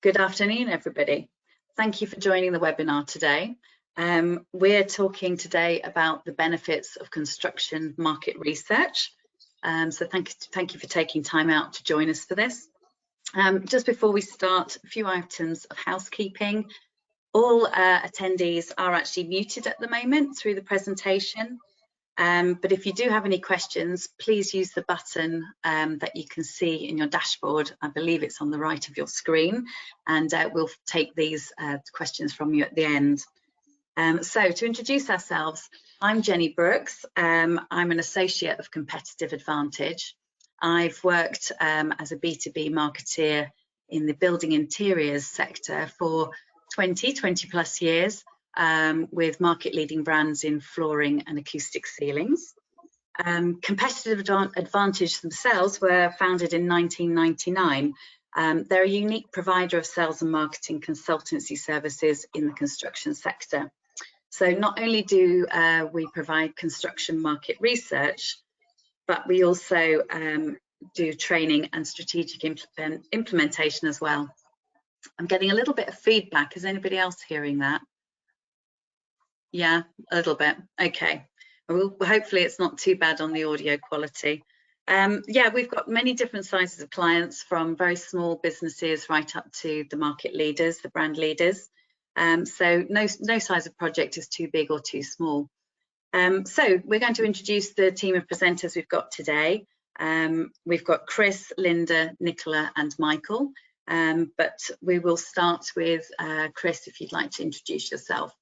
Good afternoon, everybody. Thank you for joining the webinar today. We're talking today about the benefits of construction market research. So thank you for taking time out to join us for this. Just before we start, a few items of housekeeping. All attendees are actually muted at the moment through the presentation. But if you do have any questions, please use the button that you can see in your dashboard. I believe it's on the right of your screen, and we'll take these questions from you at the end. So to introduce ourselves, I'm Jenny Brooks. I'm an associate of Competitive Advantage. I've worked as a B2B marketeer in the building interiors sector for 20 plus years. With market-leading brands in flooring and acoustic ceilings. Competitive Advantage themselves were founded in 1999. They're a unique provider of sales and marketing consultancy services in the construction sector. So not only do we provide construction market research, but we also do training and strategic implementation as well. I'm getting a little bit of feedback. Is anybody else hearing that? Yeah, a little bit. Okay. Well, hopefully it's not too bad on the audio quality. Yeah, we've got many different sizes of clients, from very small businesses right up to the market leaders, the brand leaders. So no size of project is too big or too small. So we're going to introduce the team of presenters we've got today. We've got Chris, Linda, Nicola and Michael. But we will start with Chris, if you'd like to introduce yourself.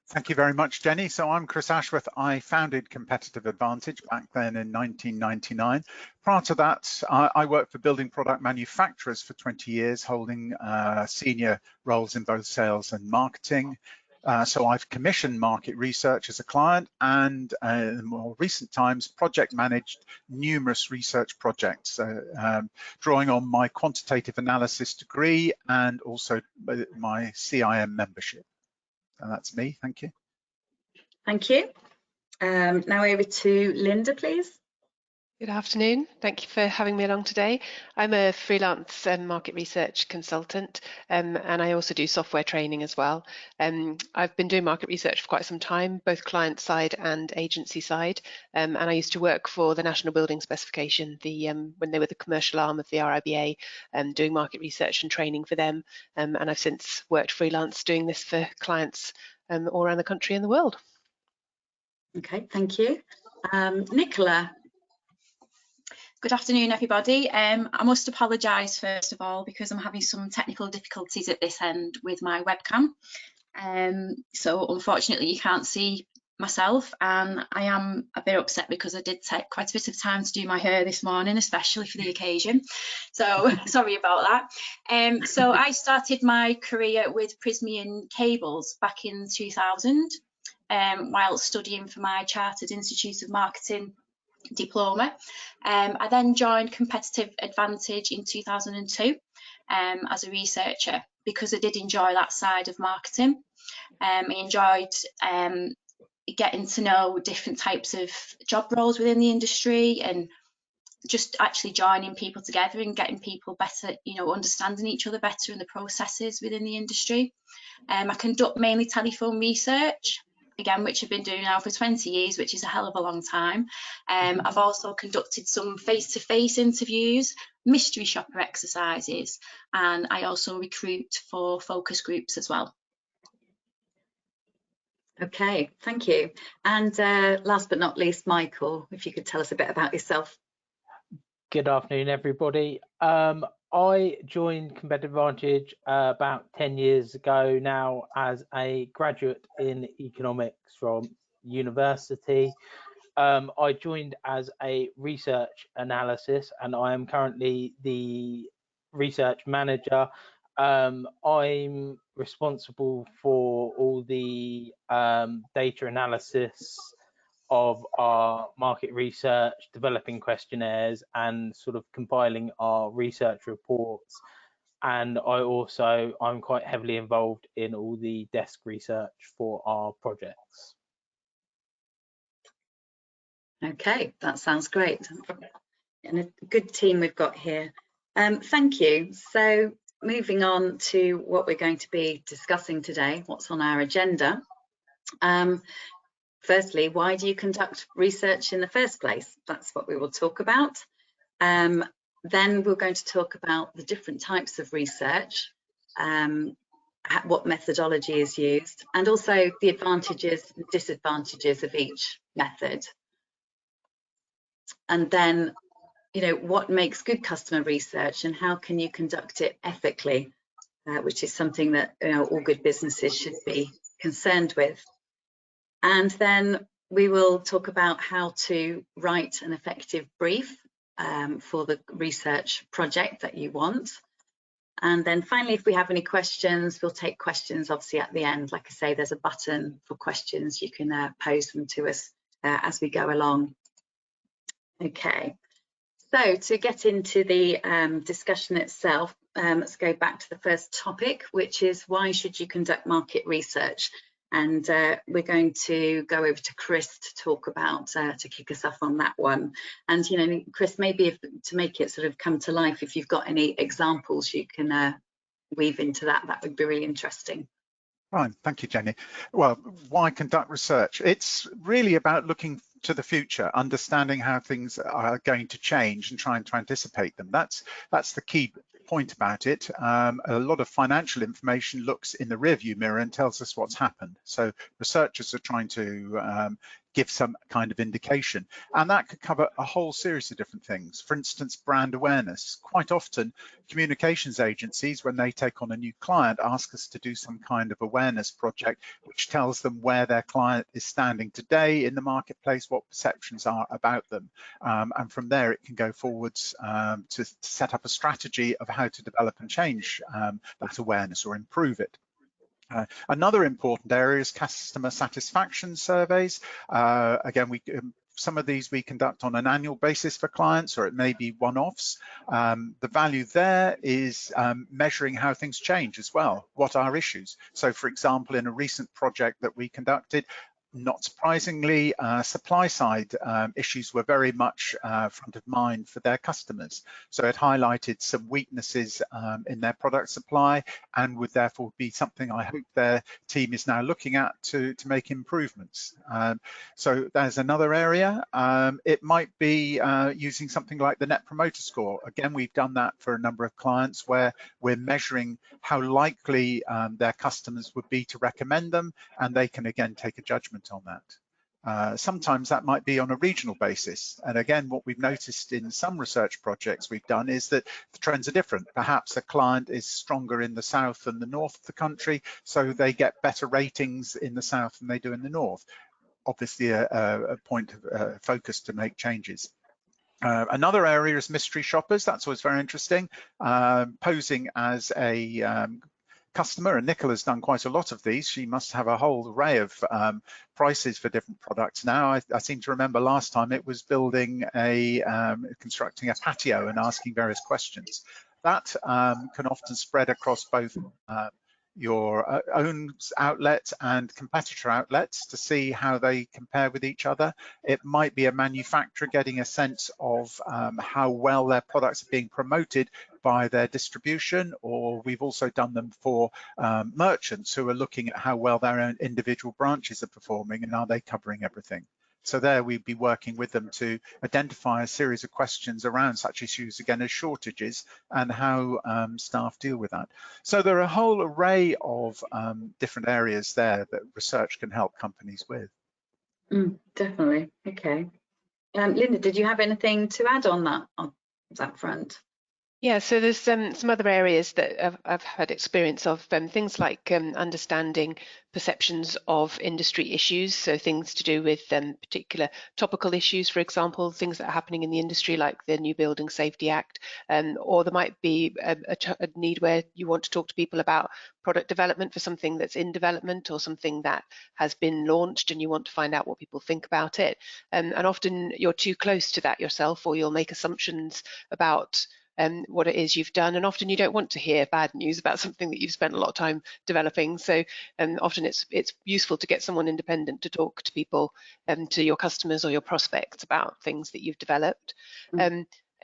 Thank you very much, Jenny. So I'm Chris Ashworth. I founded Competitive Advantage back then in 1999. Prior to that, I worked for building product manufacturers for 20 years, holding senior roles in both sales and marketing. So I've commissioned market research as a client, and in more recent times, project managed numerous research projects, drawing on my quantitative analysis degree and also my CIM membership. And that's me. Thank you. Thank you. Now over to Linda, please. Good afternoon. Thank you for having me along today. I'm a freelance market research consultant, and I also do software training as well. I've been doing market research for quite some time, both client side and agency side. And I used to work for the National Building Specification, when they were the commercial arm of the RIBA, doing market research and training for them. And I've since worked freelance doing this for clients all around the country and the world. Okay, thank you. Nicola. Good afternoon, everybody. I must apologise first of all because I'm having some technical difficulties at this end with my webcam. So unfortunately you can't see myself, and I am a bit upset because I did take quite a bit of time to do my hair this morning, especially for the occasion. So sorry about that. So I started my career with Prysmian Cables back in 2000 while studying for my Chartered Institute of Marketing diploma. I then joined Competitive Advantage in 2002 as a researcher because I did enjoy that side of marketing. I enjoyed getting to know different types of job roles within the industry and just actually joining people together and getting people better, understanding each other better and the processes within the industry. I conduct mainly telephone research, again, which I've been doing now for 20 years, which is a hell of a long time. I've also conducted some face-to-face interviews, mystery shopper exercises, and I also recruit for focus groups as well. Okay, thank you. And last but not least, Michael, if you could tell us a bit about yourself. Good afternoon, everybody. I joined Competitive Advantage about 10 years ago now as a graduate in economics from university. I joined as a research analysis, and I am currently the research manager. I'm responsible for all the data analysis of our market research, developing questionnaires and sort of compiling our research reports. And I'm quite heavily involved in all the desk research for our projects. Okay, that sounds great. And a good team we've got here. Thank you. So moving on to what we're going to be discussing today, what's on our agenda. Firstly, why do you conduct research in the first place? That's what we will talk about. Then we're going to talk about the different types of research, what methodology is used, and also the advantages and disadvantages of each method. And then, what makes good customer research and how can you conduct it ethically, which is something that all good businesses should be concerned with. And then we will talk about how to write an effective brief for the research project that you want. And then finally, if we have any questions, we'll take questions obviously at the end. Like I say, there's a button for questions. You can pose them to us as we go along. Okay, so to get into the discussion itself, let's go back to the first topic, which is why should you conduct market research? And we're going to go over to Chris to talk about, to kick us off on that one. And, Chris, maybe to make it sort of come to life, if you've got any examples you can weave into that, that would be really interesting. Fine, thank you, Jenny. Well, why conduct research? It's really about looking to the future, understanding how things are going to change and trying to anticipate them. That's the key point about it. A lot of financial information looks in the rearview mirror and tells us what's happened. So researchers are trying to give some kind of indication, and that could cover a whole series of different things. For instance, brand awareness. Quite often communications agencies, when they take on a new client, ask us to do some kind of awareness project which tells them where their client is standing today in the marketplace, what perceptions are about them, and from there it can go forwards to set up a strategy of how to develop and change that awareness or improve it. Another important area is customer satisfaction surveys. Again, some of these we conduct on an annual basis for clients, or it may be one-offs. The value there is measuring how things change as well. What are issues? So, for example, in a recent project that we conducted, not surprisingly, supply side issues were very much front of mind for their customers. So it highlighted some weaknesses in their product supply and would therefore be something I hope their team is now looking at to make improvements. So there's another area. It might be using something like the Net Promoter Score. Again, we've done that for a number of clients where we're measuring how likely their customers would be to recommend them, and they can again take a judgment on that. Sometimes that might be on a regional basis. And again, what we've noticed in some research projects we've done is that the trends are different. Perhaps a client is stronger in the south than the north of the country, so they get better ratings in the south than they do in the north. Obviously a point of focus to make changes. Another area is mystery shoppers. That's always very interesting. Posing as a customer, and Nicola's done quite a lot of these. She must have a whole array of prices for different products now. I seem to remember last time it was building constructing a patio and asking various questions. That can often spread across both your own outlet and competitor outlets to see how they compare with each other. It might be a manufacturer getting a sense of how well their products are being promoted by their distribution, or we've also done them for merchants who are looking at how well their own individual branches are performing and are they covering everything. So there we'd be working with them to identify a series of questions around such issues again as shortages and how staff deal with that. So there are a whole array of different areas there that research can help companies with. Definitely. Okay. Linda, did you have anything to add on that front? Yeah, so there's some other areas that I've had experience of, things like understanding perceptions of industry issues, so things to do with particular topical issues, for example, things that are happening in the industry like the New Building Safety Act, or there might be a need where you want to talk to people about product development for something that's in development or something that has been launched and you want to find out what people think about it. And often you're too close to that yourself, or you'll make assumptions about what it is you've done, and often you don't want to hear bad news about something that you've spent a lot of time developing. So often it's useful to get someone independent to talk to people, to your customers or your prospects about things that you've developed.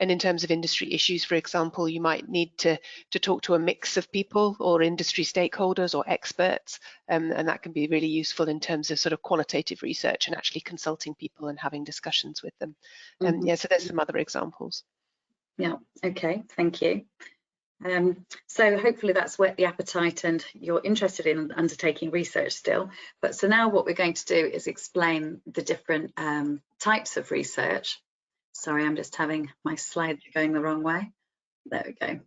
And in terms of industry issues, for example, you might need to talk to a mix of people or industry stakeholders or experts, and that can be really useful in terms of sort of qualitative research and actually consulting people and having discussions with them. Yeah, so there's some other examples. Yeah, okay, thank you. So hopefully that's whet the appetite and you're interested in undertaking research still. But so now what we're going to do is explain the different types of research. Sorry, I'm just having my slides going the wrong way. There we go.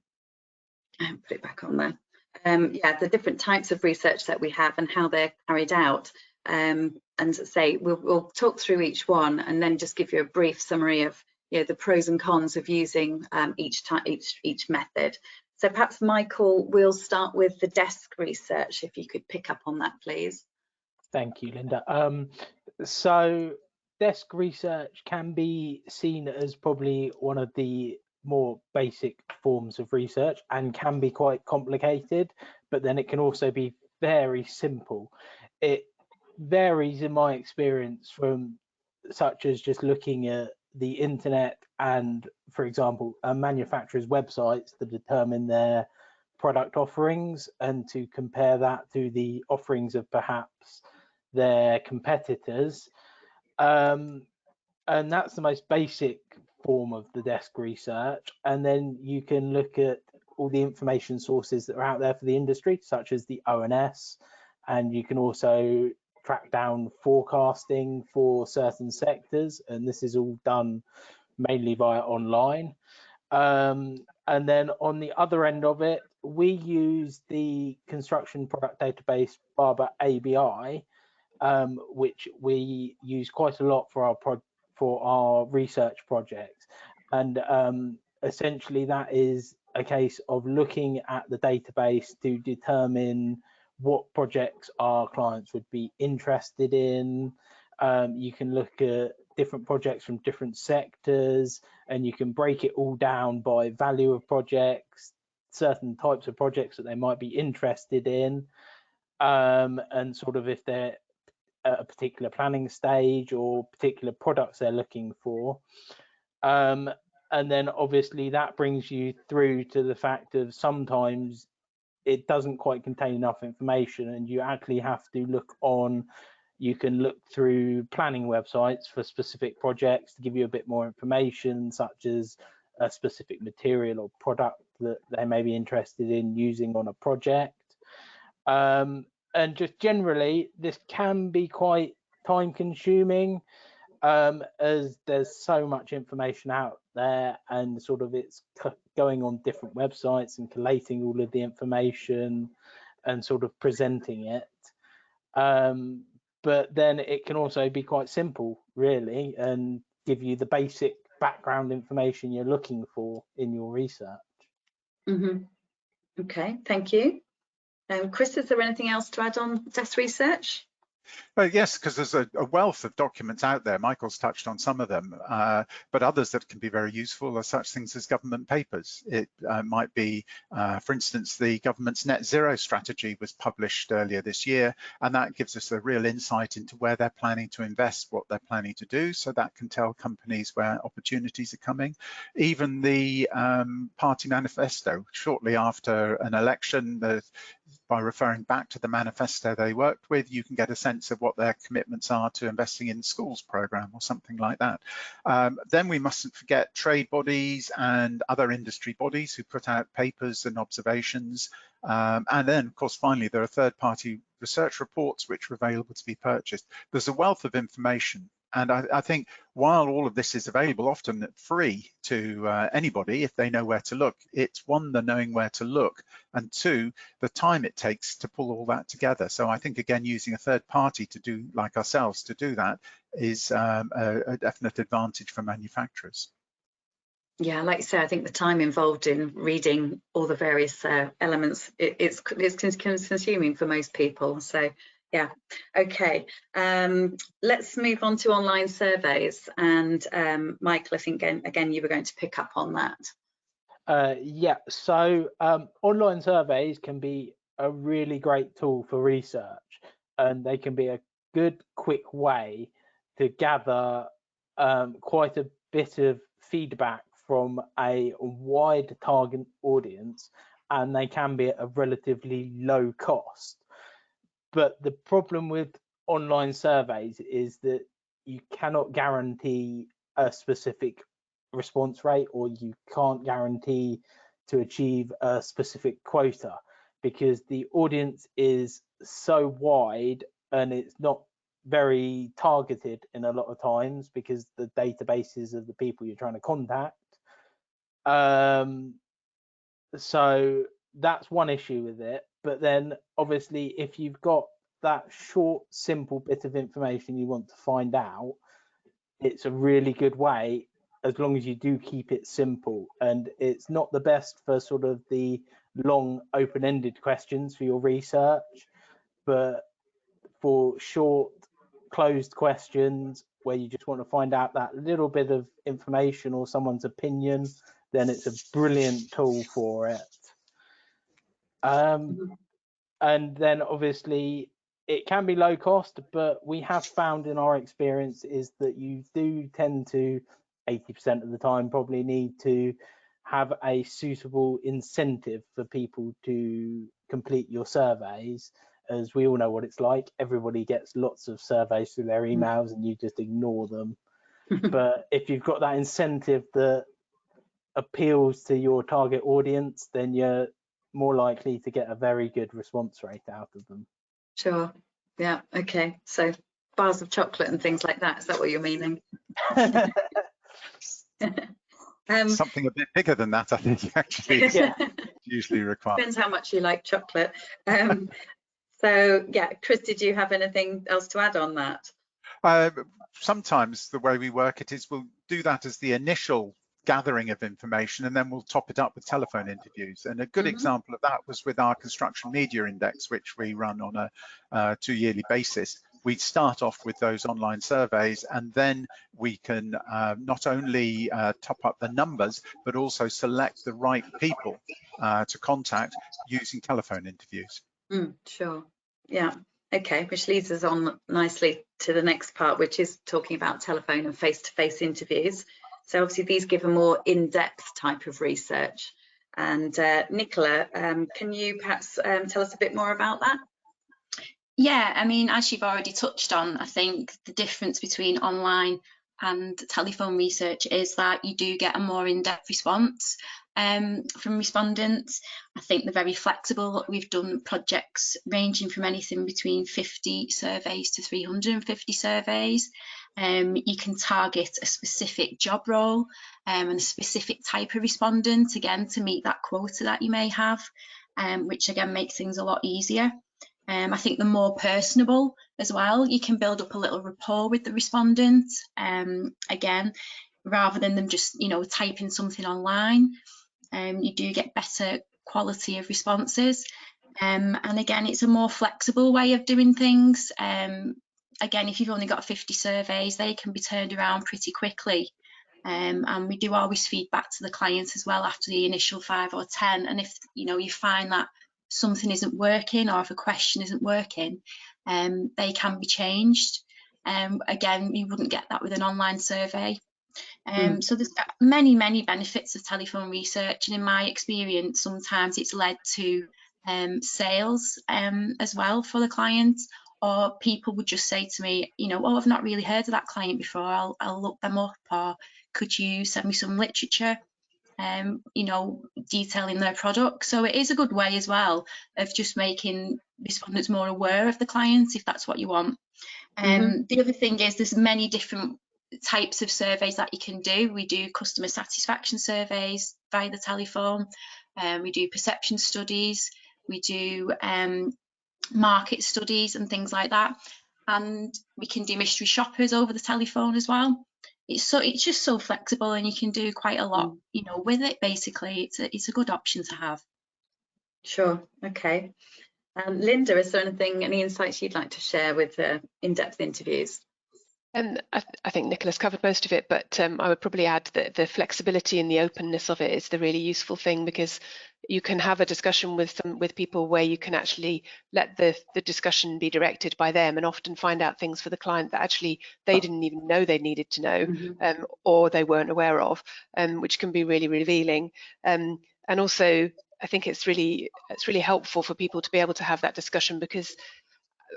Put it back on there. Yeah, the different types of research that we have and how they're carried out. And say we'll talk through each one and then just give you a brief summary of the pros and cons of using each method. So perhaps Michael, we'll start with the desk research, if you could pick up on that, please. Thank you, Linda. So desk research can be seen as probably one of the more basic forms of research and can be quite complicated, but then it can also be very simple. It varies in my experience from such as just looking at the internet and, for example, a manufacturer's websites to determine their product offerings and to compare that to the offerings of perhaps their competitors. And that's the most basic form of the desk research. And then you can look at all the information sources that are out there for the industry, such as the ONS, and you can also track down forecasting for certain sectors, and this is all done mainly via online. And then on the other end of it, we use the construction product database Barber ABI, which we use quite a lot for our research projects. And essentially that is a case of looking at the database to determine what projects our clients would be interested in. You can look at different projects from different sectors, and you can break it all down by value of projects, certain types of projects that they might be interested in, and sort of if they're at a particular planning stage or particular products they're looking for. And then obviously that brings you through to the fact of sometimes it doesn't quite contain enough information and you actually have to look on, you can look through planning websites for specific projects to give you a bit more information, such as a specific material or product that they may be interested in using on a project. And just generally, this can be quite time consuming, as there's so much information out there and sort of it's going on different websites and collating all of the information and sort of presenting it. But then it can also be quite simple, really, and give you the basic background information you're looking for in your research. Okay, thank you. Chris, is there anything else to add on desk research? Well, yes, because there's a wealth of documents out there. Michael's touched on some of them, but others that can be very useful are such things as government papers. It might be, for instance, the government's net zero strategy was published earlier this year, and that gives us a real insight into where they're planning to invest, what they're planning to do, so that can tell companies where opportunities are coming. Even the party manifesto, shortly after an election, by referring back to the manifesto they worked with, you can get a sense of what their commitments are to investing in the schools program or something like that. Then we mustn't forget trade bodies and other industry bodies who put out papers and observations. And then, of course, finally, there are third-party research reports which are available to be purchased. There's a wealth of information. And I think while all of this is available, often free to anybody if they know where to look, it's one, the knowing where to look, and two, the time it takes to pull all that together. So I think, again, using a third party to do, like ourselves, to do that is a definite advantage for manufacturers. Yeah, like you say, I think the time involved in reading all the various elements, it's consuming for most people. So yeah, okay. Let's move on to online surveys. And Michael, I think again you were going to pick up on that. Yeah, so online surveys can be a really great tool for research, and they can be a good, quick way to gather quite a bit of feedback from a wide target audience, and they can be at a relatively low cost. But the problem with online surveys is that you cannot guarantee a specific response rate, or you can't guarantee to achieve a specific quota, because the audience is so wide and it's not very targeted in a lot of times because the databases of the people you're trying to contact. So that's one issue with it. But then obviously if you've got that short, simple bit of information you want to find out, it's a really good way, as long as you do keep it simple. And it's not the best for sort of the long open-ended questions for your research, but for short closed questions where you just want to find out that little bit of information or someone's opinion, then it's a brilliant tool for it. And then obviously it can be low cost, but we have found in our experience is that you do tend to 80% of the time probably need to have a suitable incentive for people to complete your surveys, as we all know what it's like. Everybody gets lots of surveys through their emails and you just ignore them. But if you've got that incentive that appeals to your target audience, then you're more likely to get a very good response rate out of them. Sure. Yeah. Okay. So bars of chocolate and things like that. Is that what you're meaning? Something a bit bigger than that, I think, actually, Yeah. usually required. Depends how much you like chocolate. So yeah, Chris, did you have anything else to add on that? Sometimes the way we work it is we'll do that as the initial gathering of information, and then we'll top it up with telephone interviews. And a good example of that was with our construction media index, which we run on a 2-yearly basis. We start off with those online surveys, and then we can not only top up the numbers, but also select the right people to contact using telephone interviews. Sure. Yeah. Okay, which leads us on nicely to the next part, which is talking about telephone and face-to-face interviews. So obviously these give a more in-depth type of research. And Nicola, can you perhaps tell us a bit more about that? Yeah, I mean, as you've already touched on, I think the difference between online and telephone research is that you do get a more in-depth response from respondents. I think they're very flexible. We've done projects ranging from anything between 50 surveys to 350 surveys. You can target a specific job role and a specific type of respondent, again, to meet that quota that you may have, which again makes things a lot easier. I think they're more personable as well. You can build up a little rapport with the respondent, again, rather than them just, typing something online. You do get better quality of responses. And again, it's a more flexible way of doing things. Again, if you've only got 50 surveys, they can be turned around pretty quickly. And we do always feed back to the clients as well after the initial 5 or 10. And if you find that something isn't working, or if a question isn't working, they can be changed. Again, you wouldn't get that with an online survey. So there's many benefits of telephone research, and in my experience sometimes it's led to sales as well for the clients, or people would just say to me, oh, I've not really heard of that client before, I'll look them up, or could you send me some literature detailing their product. So it is a good way as well of just making respondents more aware of the clients, if that's what you want. The other thing is there's many different types of surveys that you can do. We do customer satisfaction surveys via the telephone, we do perception studies, we do market studies and things like that, and we can do mystery shoppers over the telephone as well. It's just so flexible, and you can do quite a lot with it. Basically, it's a good option to have. Sure. Okay. Linda, is there any insights you'd like to share with in-depth interviews? I think Nicola's covered most of it, but I would probably add that the flexibility and the openness of it is the really useful thing, because you can have a discussion with people where you can actually let the discussion be directed by them, and often find out things for the client that actually they didn't even know they needed to know, or they weren't aware of, which can be really revealing. And also, I think it's really helpful for people to be able to have that discussion, because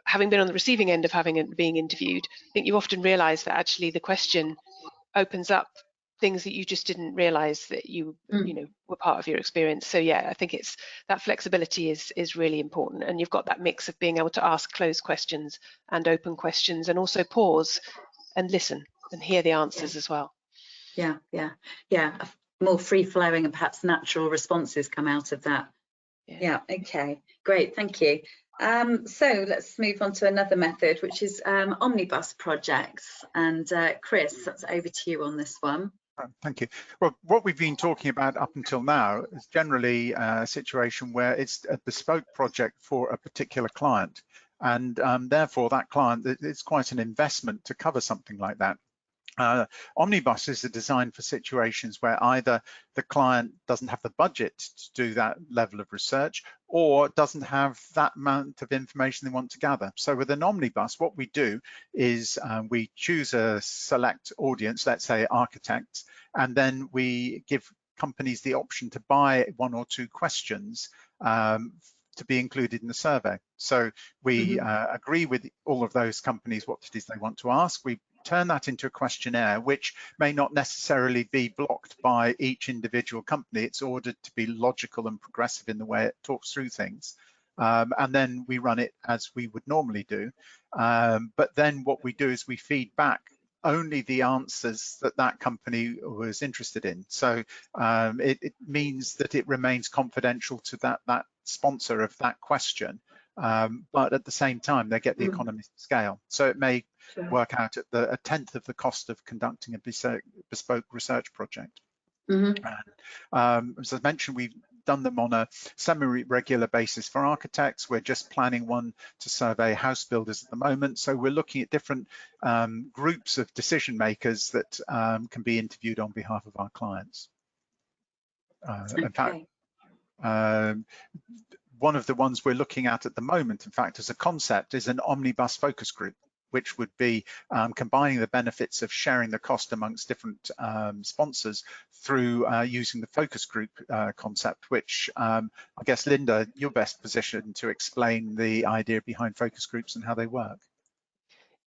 having been on the receiving end of being interviewed, I think you often realise that actually the question opens up things that you just didn't realise that you know were part of your experience. So yeah, I think it's that flexibility is really important, and you've got that mix of being able to ask closed questions and open questions, and also pause and listen and hear the answers as well. Yeah. More free-flowing and perhaps natural responses come out of that. Yeah. Okay, great, thank you. So let's move on to another method, which is Omnibus Projects. And Chris, that's over to you on this one. Thank you. Well, what we've been talking about up until now is generally a situation where it's a bespoke project for a particular client. And therefore, that client, it's quite an investment to cover something like that. Omnibuses are designed for situations where either the client doesn't have the budget to do that level of research, or doesn't have that amount of information they want to gather. So with an omnibus, what we do is we choose a select audience, let's say architects, and then we give companies the option to buy 1 or 2 questions to be included in the survey. So we agree with all of those companies what it is they want to ask. We turn that into a questionnaire, which may not necessarily be blocked by each individual company. It's ordered to be logical and progressive in the way it talks through things. And then we run it as we would normally do. But then what we do is we feed back only the answers that that company was interested in. So it means that it remains confidential to that sponsor of that question. But at the same time, they get the economies of scale. So it may work out at a tenth of the cost of conducting a bespoke research project. And, as I mentioned, we've done them on a semi-regular basis for architects. We're just planning one to survey house builders at the moment. So we're looking at different groups of decision makers that can be interviewed on behalf of our clients. In fact, one of the ones we're looking at the moment, in fact, as a concept, is an omnibus focus group, which would be combining the benefits of sharing the cost amongst different sponsors through using the focus group concept, which I guess, Linda, you're best positioned to explain the idea behind focus groups and how they work.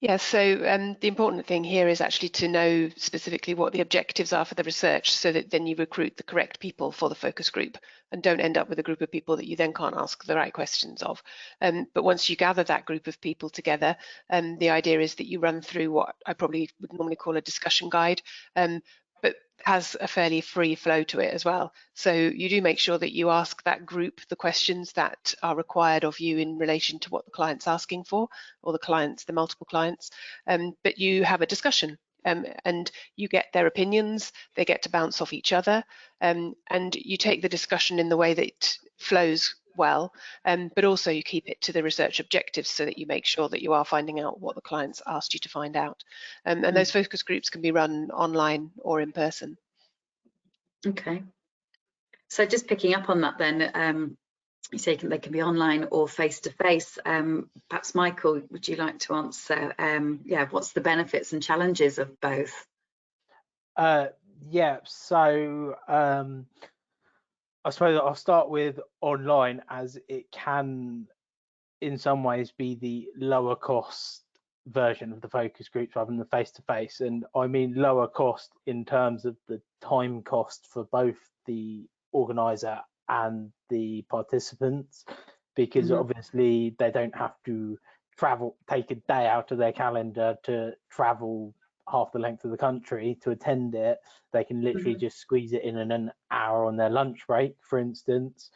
Yeah, so the important thing here is actually to know specifically what the objectives are for the research, so that then you recruit the correct people for the focus group and don't end up with a group of people that you then can't ask the right questions of. But once you gather that group of people together, the idea is that you run through what I probably would normally call a discussion guide, but has a fairly free flow to it as well. So you do make sure that you ask that group the questions that are required of you in relation to what the client's asking for, or the multiple clients, but you have a discussion. And you get their opinions, they get to bounce off each other, and you take the discussion in the way that it flows well, but also you keep it to the research objectives, so that you make sure that you are finding out what the clients asked you to find out. And those focus groups can be run online or in person. Okay. So just picking up on that then, you say they can be online or face-to-face. Perhaps Michael, would you like to answer? Yeah, what's the benefits and challenges of both? Yeah, so I suppose I'll start with online, as it can in some ways be the lower cost version of the focus groups rather than the face-to-face. And I mean lower cost in terms of the time cost for both the organizer and the participants, because obviously they don't have to travel, take a day out of their calendar to travel half the length of the country to attend it. They can literally just squeeze it in an hour on their lunch break, for instance.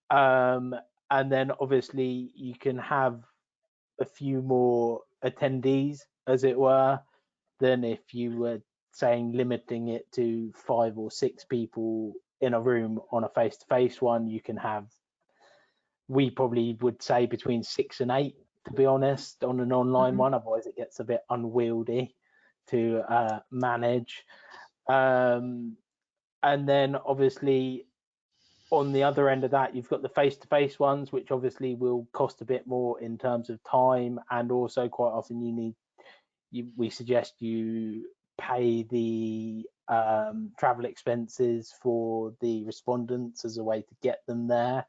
And then obviously you can have a few more attendees, as it were, than if you were saying limiting it to 5 or 6 people in a room. On a face-to-face one, you can have, we probably would say, between 6 and 8, to be honest, on an online one. Otherwise it gets a bit unwieldy. to manage. And then obviously on the other end of that, you've got the face-to-face ones, which obviously will cost a bit more in terms of time, and also quite often we suggest you pay the travel expenses for the respondents as a way to get them there.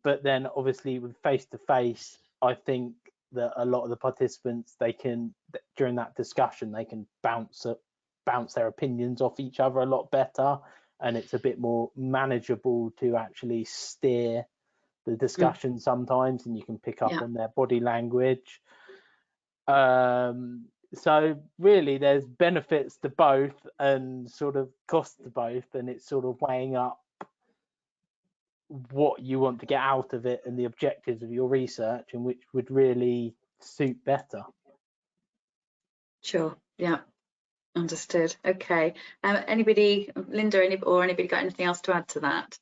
But then obviously with face-to-face, I think that a lot of the participants, they can, during that discussion, they can bounce their opinions off each other a lot better, and it's a bit more manageable to actually steer the discussion sometimes, and you can pick up on their body language. So really there's benefits to both and sort of costs to both, and it's sort of weighing up what you want to get out of it and the objectives of your research, and which would really suit better. Sure, yeah, understood. Okay, anybody, Linda, anybody got anything else to add to that?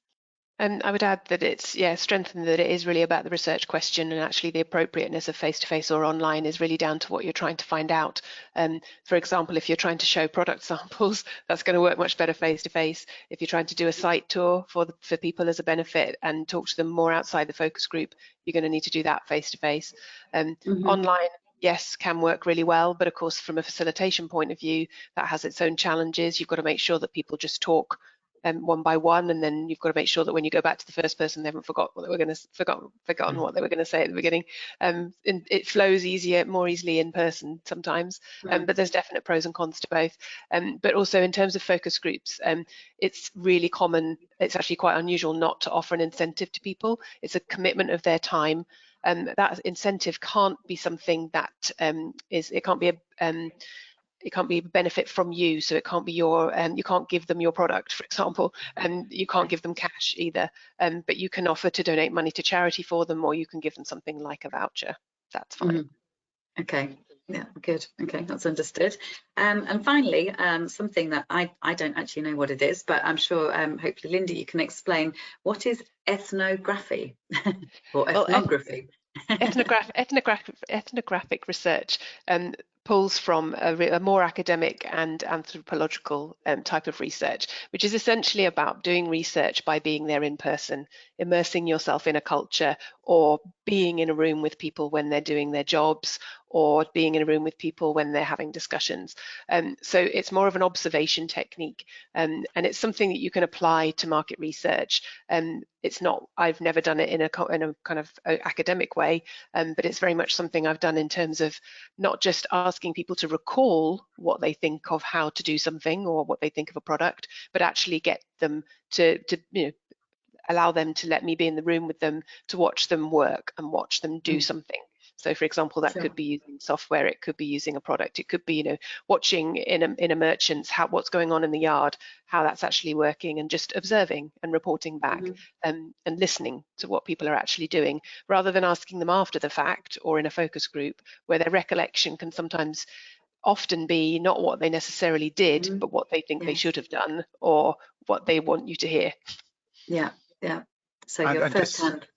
And I would add that it's, strengthened that it is really about the research question, and actually the appropriateness of face-to-face or online is really down to what you're trying to find out. For example, if you're trying to show product samples, that's going to work much better face-to-face. If you're trying to do a site tour for people as a benefit and talk to them more outside the focus group, you're going to need to do that face-to-face. Online, yes, can work really well, but of course, from a facilitation point of view, that has its own challenges. You've got to make sure that people just talk one by one, and then you've got to make sure that when you go back to the first person, they haven't forgotten what they were going to say at the beginning. It flows more easily in person sometimes, but there's definite pros and cons to both. But also in terms of focus groups, it's really common, it's actually quite unusual not to offer an incentive to people. It's a commitment of their time. That incentive can't be something that it can't be a benefit from you, so it can't be your, you can't give them your product, for example, and you can't give them cash either, but you can offer to donate money to charity for them, or you can give them something like a voucher. That's fine. Okay, yeah, good. Okay, that's understood. And finally, something that I don't actually know what it is, but I'm sure hopefully Linda, you can explain, what is ethnography or ethnography? Ethnographic research pulls from a more academic and anthropological type of research, which is essentially about doing research by being there in person, immersing yourself in a culture, or being in a room with people when they're doing their jobs, or being in a room with people when they're having discussions. So it's more of an observation technique, and it's something that you can apply to market research. It's not, I've never done it in a kind of academic way, but it's very much something I've done in terms of not just asking people to recall what they think of how to do something or what they think of a product, but actually get them to allow them to let me be in the room with them to watch them work and watch them do something. So, for example, that could be using software, it could be using a product, it could be, watching in a merchant's what's going on in the yard, how that's actually working, and just observing and reporting back, and listening to what people are actually doing, rather than asking them after the fact or in a focus group where their recollection can sometimes often be not what they necessarily did, but what they think they should have done, or what they want you to hear. Yeah. So you're first-hand.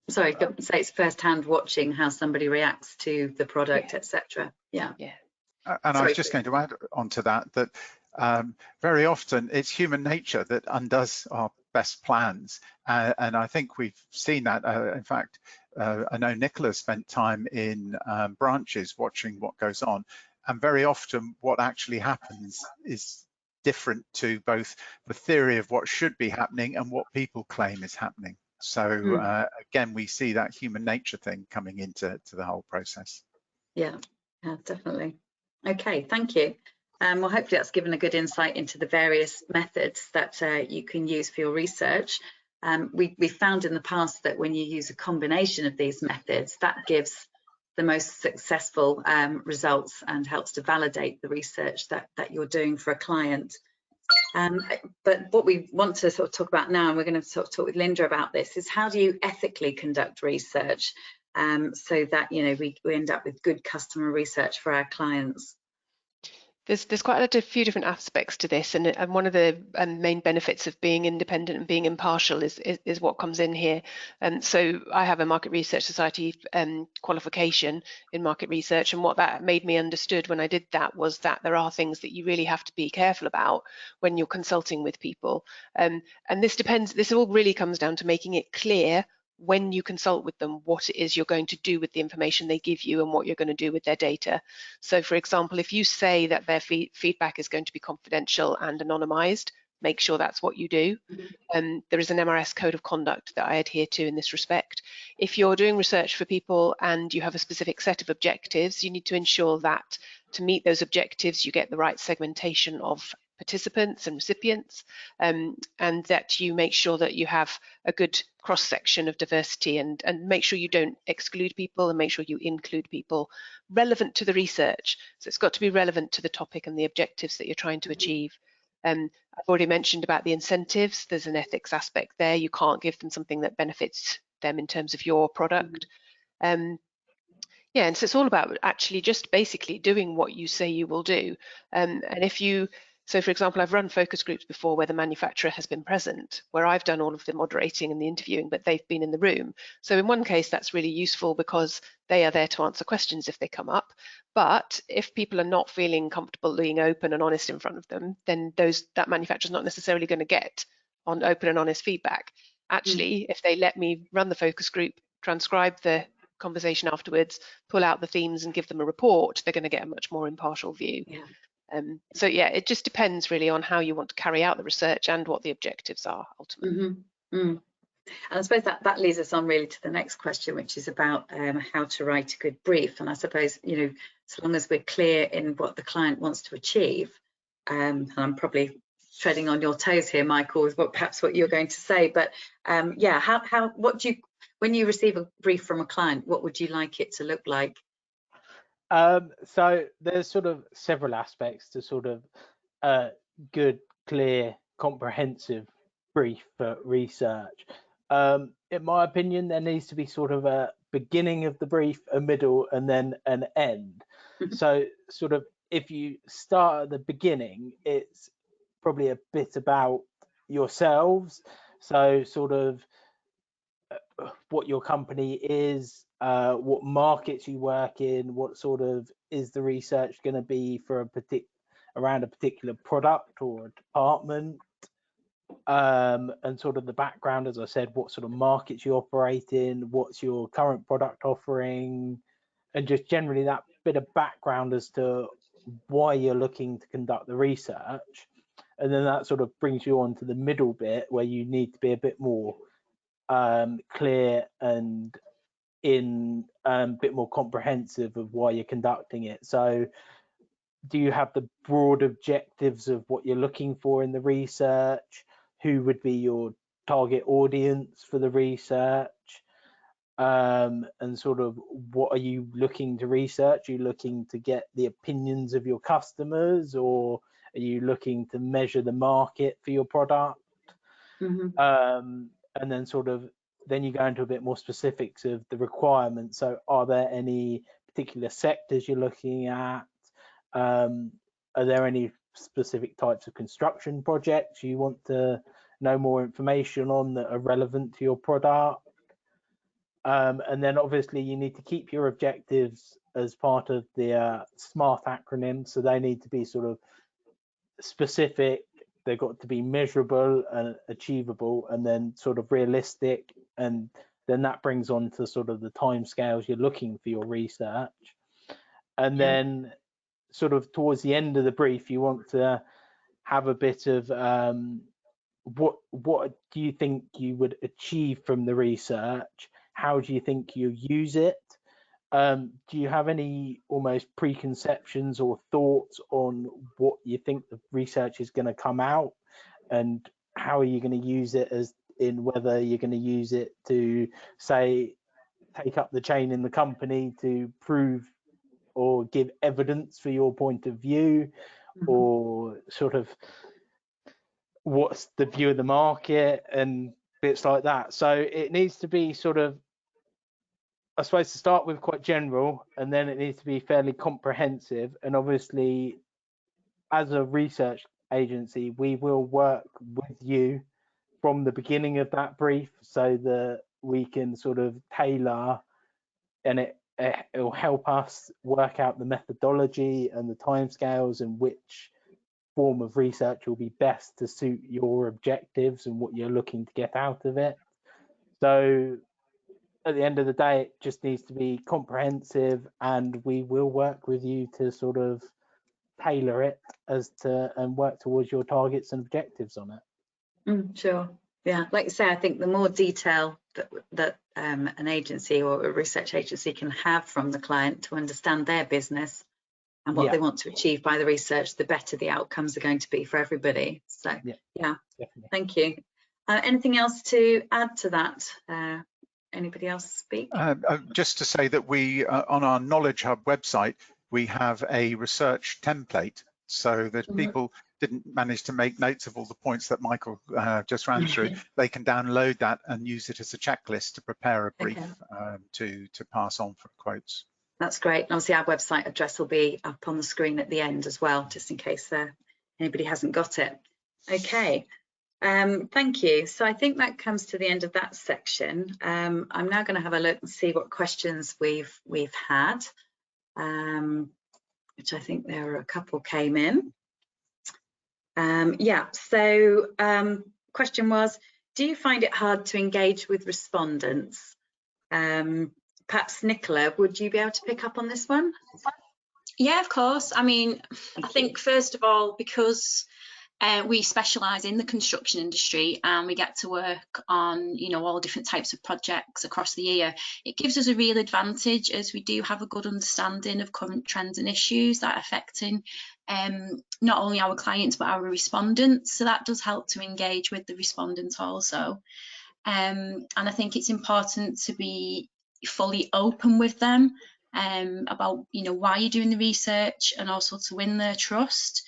Sorry, say it's first-hand watching how somebody reacts to the product, etc. Yeah. And I was just going to add onto that very often it's human nature that undoes our best plans, and I think we've seen that. In fact, I know Nicola spent time in branches watching what goes on, and very often what actually happens is different to both the theory of what should be happening and what people claim is happening. So again, we see that human nature thing coming into the whole process. Yeah, definitely. Okay, thank you. Well, hopefully that's given a good insight into the various methods that you can use for your research. We found in the past that when you use a combination of these methods, that gives the most successful results and helps to validate the research that you're doing for a client. But what we want to sort of talk about now, and we're going to sort of talk with Linda about this, is how do you ethically conduct research so that we end up with good customer research for our clients? There's quite a few different aspects to this, and one of the main benefits of being independent and being impartial is what comes in here. And so I have a Market Research Society qualification in market research, and what that made me understood when I did that was that there are things that you really have to be careful about when you're consulting with people. And this all really comes down to making it clear when you consult with them what it is you're going to do with the information they give you and what you're going to do with their data. So for example, if you say that their feedback is going to be confidential and anonymized, make sure that's what you do. There is an MRS code of conduct that I adhere to in this respect. If you're doing research for people and you have a specific set of objectives, you need to ensure that to meet those objectives, you get the right segmentation of participants and recipients, and that you make sure that you have a good cross-section of diversity, and make sure you don't exclude people, and make sure you include people relevant to the research. So it's got to be relevant to the topic and the objectives that you're trying to achieve. I've already mentioned about the incentives. There's an ethics aspect there. You can't give them something that benefits them in terms of your product. Yeah, and so it's all about actually just basically doing what you say you will do. And if you, so for example, I've run focus groups before where the manufacturer has been present, where I've done all of the moderating and the interviewing, but they've been in the room. So in one case, that's really useful because they are there to answer questions if they come up. But if people are not feeling comfortable being open and honest in front of them, then that manufacturer's not necessarily going to get on open and honest feedback. Actually, if they let me run the focus group, transcribe the conversation afterwards, pull out the themes and give them a report, they're going to get a much more impartial view. So yeah, it just depends really on how you want to carry out the research and what the objectives are ultimately. And I suppose that leads us on really to the next question, which is about how to write a good brief. And I suppose, you know, so long as we're clear in what the client wants to achieve, and I'm probably treading on your toes here, Michael, with perhaps what you're going to say, but yeah, when you receive a brief from a client, what would you like it to look like? So there's sort of several aspects to sort of good, clear, comprehensive brief for research. In my opinion, there needs to be sort of a beginning of the brief, a middle, and then an end. So sort of if you start at the beginning, it's probably a bit about yourselves. So sort of what your company is, what markets you work in, what sort of is the research going to be for around a particular product or a department, and sort of the background, as I said, what sort of markets you operate in, what's your current product offering, and just generally that bit of background as to why you're looking to conduct the research. And then that sort of brings you on to the middle bit where you need to be a bit more clear and a bit more comprehensive of why you're conducting it. So do you have the broad objectives of what you're looking for in the research? Who would be your target audience for the research? And sort of what are you looking to research? Are you looking to get the opinions of your customers, or are you looking to measure the market for your product? And then sort of then you go into a bit more specifics of the requirements. So are there any particular sectors you're looking at? Are there any specific types of construction projects you want to know more information on that are relevant to your product? And then obviously you need to keep your objectives as part of the SMART acronym. So they need to be sort of specific, they've got to be measurable and achievable, and then sort of realistic, and then that brings on to sort of the timescales you're looking for your research. And then sort of towards the end of the brief, you want to have a bit of what do you think you would achieve from the research? How do you think you use it? Do you have any almost preconceptions or thoughts on what you think the research is going to come out, and how are you going to use it, as in whether you're going to use it to, say, take up the chain in the company to prove or give evidence for your point of view, or sort of what's the view of the market and bits like that. So it needs to be sort of, I suppose, to start with quite general, and then it needs to be fairly comprehensive. And obviously as a research agency, we will work with you from the beginning of that brief so that we can sort of tailor, and it'll help us work out the methodology and the timescales and which form of research will be best to suit your objectives and what you're looking to get out of it. So at the end of the day, it just needs to be comprehensive, and we will work with you to sort of tailor it and work towards your targets and objectives on it. Sure. Yeah, like you say, I think the more detail that an agency or a research agency can have from the client to understand their business and what they want to achieve by the research, the better the outcomes are going to be for everybody. So yeah, Definitely. Thank you. Anything else to add to that? Anybody else speak? Just to say that we, on our Knowledge Hub website, we have a research template so that people didn't manage to make notes of all the points that Michael just ran through. They can download that and use it as a checklist to prepare a brief to pass on for quotes. That's great. And obviously our website address will be up on the screen at the end as well, just in case anybody hasn't got it. Okay. Thank you. So I think that comes to the end of that section. I'm now going to have a look and see what questions we've had, which I think there were a couple came in. Question was, do you find it hard to engage with respondents? Perhaps Nicola, would you be able to pick up on this one? Yeah, of course. I mean, I think first of all, because we specialise in the construction industry and we get to work on, all different types of projects across the year, it gives us a real advantage as we do have a good understanding of current trends and issues that are affecting not only our clients but our respondents. So that does help to engage with the respondents also. And I think it's important to be fully open with them about, why you're doing the research and also to win their trust.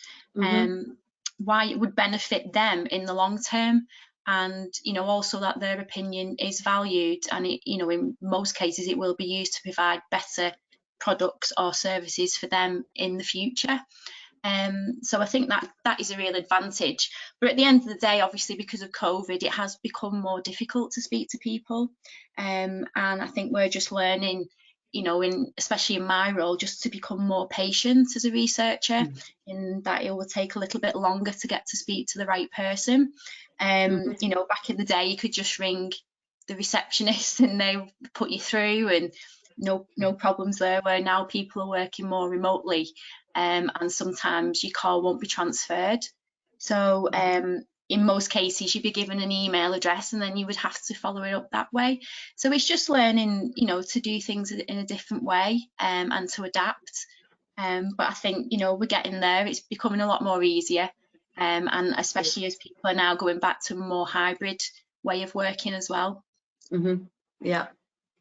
Why it would benefit them in the long term, and also that their opinion is valued, and it, in most cases it will be used to provide better products or services for them in the future. So I think that is a real advantage. But at the end of the day, obviously because of COVID, it has become more difficult to speak to people, and I think we're just learning, especially in my role, just to become more patient as a researcher, in that it will take a little bit longer to get to speak to the right person. Back in the day, you could just ring the receptionist and they put you through, and no problems there. Where now people are working more remotely, and sometimes your call won't be transferred. So in most cases, you'd be given an email address and then you would have to follow it up that way. So it's just learning, to do things in a different way and to adapt. But I think, we're getting there. It's becoming a lot more easier. And especially as people are now going back to a more hybrid way of working as well. Yeah.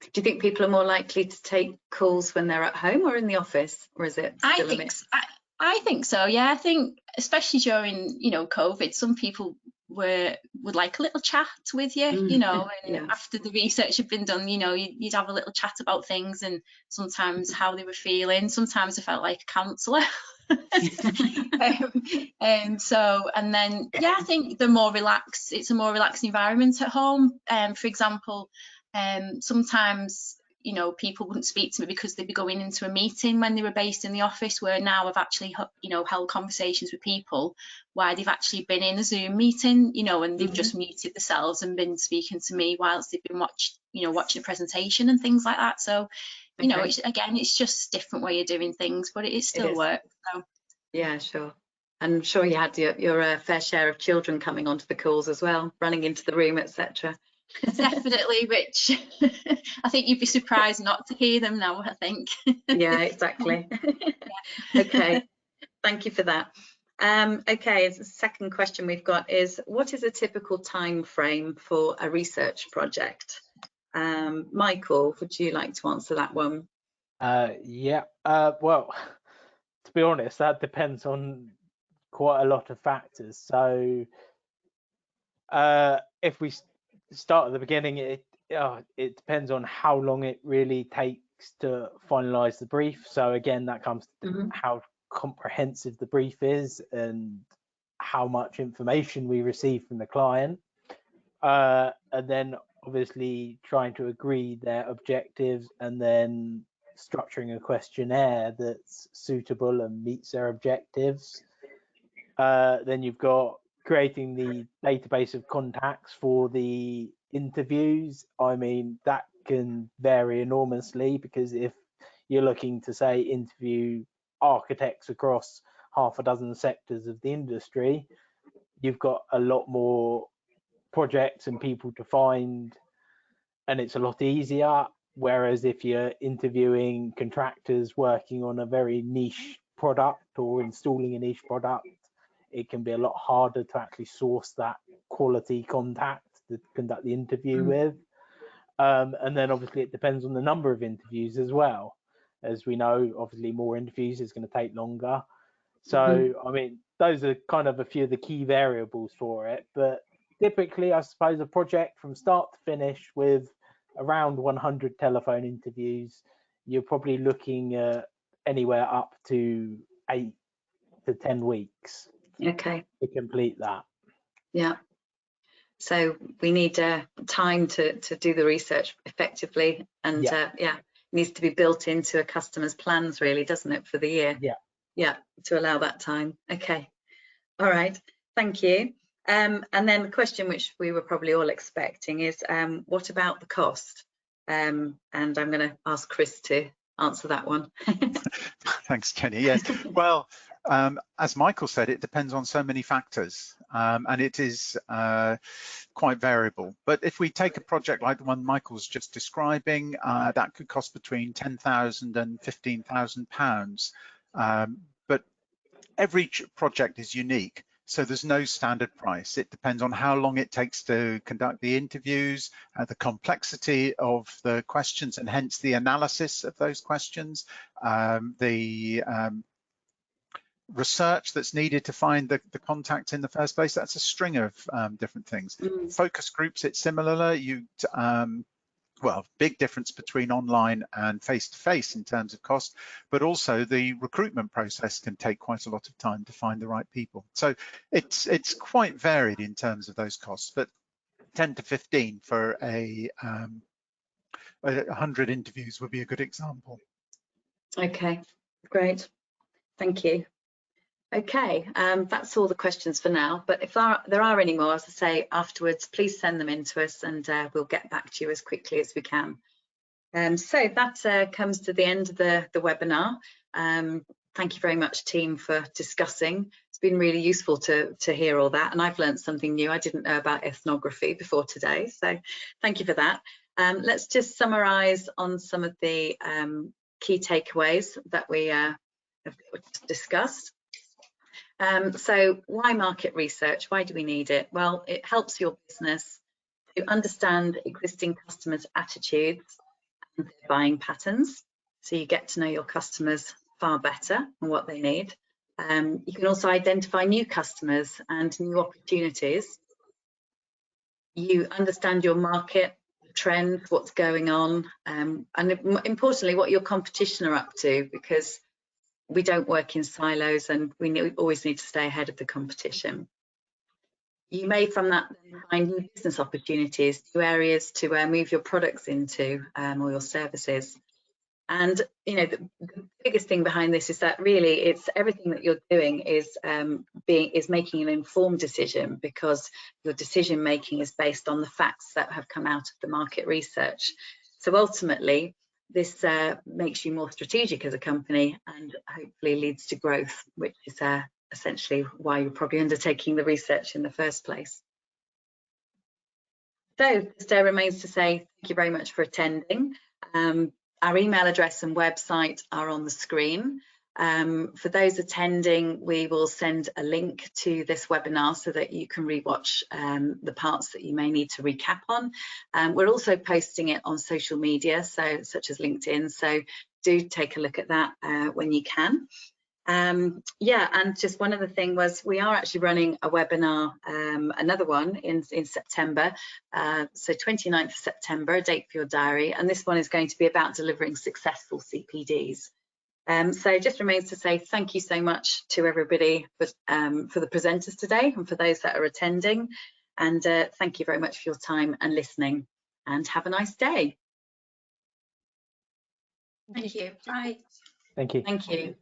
Do you think people are more likely to take calls when they're at home or in the office, or is it still a mix? I think so, yeah. I think especially during, COVID, some people would like a little chat with you, and after the research had been done, you'd have a little chat about things and sometimes how they were feeling. Sometimes I felt like a counsellor. And then, I think they're more relaxed. It's a more relaxed environment at home. For example, sometimes people wouldn't speak to me because they'd be going into a meeting when they were based in the office, where now I've actually held conversations with people where they've actually been in a Zoom meeting, and they've just muted themselves and been speaking to me whilst they've been watching a presentation and things like that. So it's just a different way of doing things, but it still works. So. Yeah, sure. I'm sure you had your fair share of children coming onto the calls as well, running into the room, etc. Definitely, which I think you'd be surprised not to hear them now, I think. Yeah, exactly. Okay, thank you for that. Okay, the second question we've got is, what is a typical time frame for a research project? Michael, would you like to answer that one? Well, to be honest, that depends on quite a lot of factors. So if we start at the beginning, it depends on how long it really takes to finalize the brief. So again, that comes to how comprehensive the brief is and how much information we receive from the client, and then obviously trying to agree their objectives and then structuring a questionnaire that's suitable and meets their objectives. Then you've got creating the database of contacts for the interviews. I mean, that can vary enormously, because if you're looking to, say, interview architects across half a dozen sectors of the industry, you've got a lot more projects and people to find, and it's a lot easier. Whereas if you're interviewing contractors working on a very niche product or installing a niche product, it can be a lot harder to actually source that quality contact to conduct the interview with. And then obviously it depends on the number of interviews as well. As we know, obviously more interviews is going to take longer. So, I mean, those are kind of a few of the key variables for it. But typically, I suppose a project from start to finish with around 100 telephone interviews, you're probably looking at anywhere up to 8 to 10 weeks to complete that. Yeah. So we need time to do the research effectively, and it needs to be built into a customer's plans, really, doesn't it, for the year? Yeah, to allow that time. Okay. All right. Thank you. And then the question which we were probably all expecting is, what about the cost? And I'm going to ask Chris to answer that one. Thanks, Jenny. Yes. Well, as Michael said, it depends on so many factors, and it is quite variable. But if we take a project like the one Michael's just describing, that could cost between £10,000 and £15,000. But every project is unique, so there's no standard price. It depends on how long it takes to conduct the interviews, the complexity of the questions, and hence the analysis of those questions, the research that's needed to find the contact in the first place. That's a string of different things. Focus groups, it's similar. Well, big difference between online and face-to-face in terms of cost, but also the recruitment process can take quite a lot of time to find the right people. So it's quite varied in terms of those costs, but 10 to 15 for 100 interviews would be a good example. Okay, great. Thank you. Okay, that's all the questions for now, but if there are any more, as I say, afterwards, please send them in to us, and we'll get back to you as quickly as we can. So that comes to the end of the webinar. Thank you very much, team, for discussing. It's been really useful to hear all that, and I've learned something new. I didn't know about ethnography before today, so thank you for that. Let's just summarise on some of the key takeaways that we have discussed. So why market research? Why do we need it? Well, it helps your business to understand existing customers' attitudes and their buying patterns. So you get to know your customers far better and what they need. You can also identify new customers and new opportunities. You understand your market, trends, what's going on, and importantly, what your competition are up to, because we don't work in silos, and we always need to stay ahead of the competition. You may from that find new business opportunities, new areas to move your products into, or your services. And you know, the biggest thing behind this is that really it's everything that you're doing is making an informed decision, because your decision making is based on the facts that have come out of the market research. So ultimately, this makes you more strategic as a company, and hopefully leads to growth, which is essentially why you're probably undertaking the research in the first place. So just remains to say thank you very much for attending. Our email address and website are on the screen. For those attending, we will send a link to this webinar so that you can rewatch the parts that you may need to recap on. We're also posting it on social media, such as LinkedIn, so do take a look at that when you can. Yeah, and just one other thing was we are actually running a webinar, another one in September, so 29th of September, a date for your diary, and this one is going to be about delivering successful CPDs. So it just remains to say thank you so much to everybody for the presenters today and for those that are attending. And thank you very much for your time and listening, and have a nice day. Thank you. Bye. Thank you. Thank you.